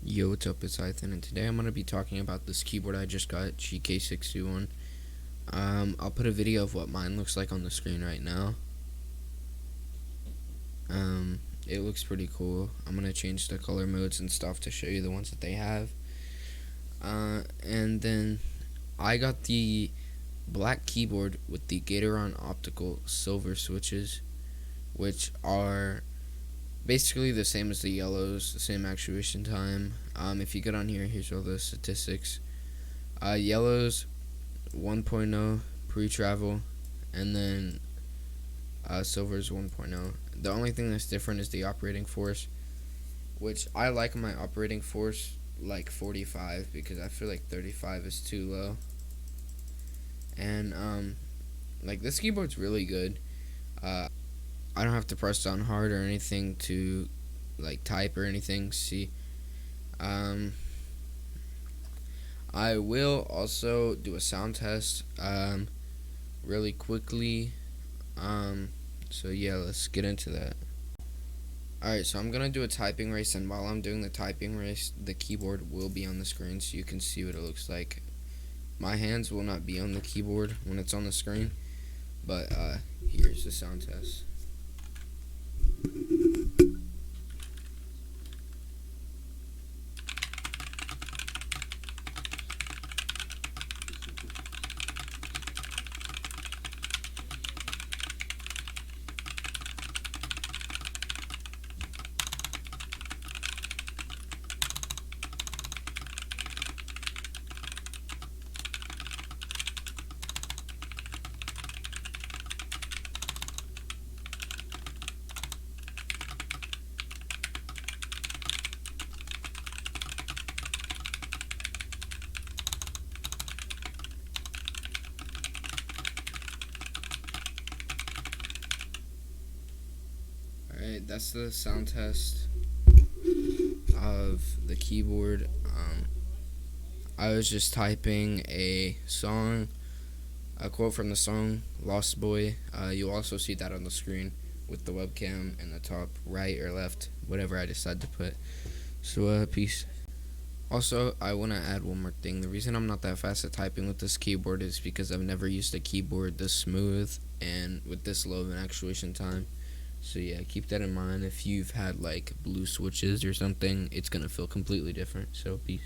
Yo, what's up? It's Ethan, and today I'm going to be talking about this keyboard I just got, GK61. I'll put a video of what mine looks like on the screen right now. It looks pretty cool. I'm going to change the color modes and stuff to show you the ones that they have. And then I got the black keyboard with the Gatoron Optical silver switches, which are basically the same as the yellows, the same actuation time. If you get on here, here's all the statistics. Yellows 1.0 pre-travel, and then silver's 1.0. The only thing that's different is the operating force, which I like my operating force like 45 because I feel like 35 is too low. And like this keyboard's really good. I don't have to press down hard or anything to like type or anything. See, I will also do a sound test really quickly. So yeah, let's get into that. Alright, so I'm gonna do a typing race, and while I'm doing the typing race, the keyboard will be on the screen so you can see what it looks like. My hands will not be on the keyboard when it's on the screen, but here's the sound test. Alright, that's the sound test of the keyboard. I was just typing a song, a quote from the song Lost Boy. You'll also see that on the screen with the webcam in the top right or left, whatever I decide to put. So peace. Also, I want to add one more thing. The reason I'm not that fast at typing with this keyboard is because I've never used a keyboard this smooth and with this low of an actuation time. So yeah, keep that in mind. If you've had like blue switches or something, it's gonna feel completely different. So peace.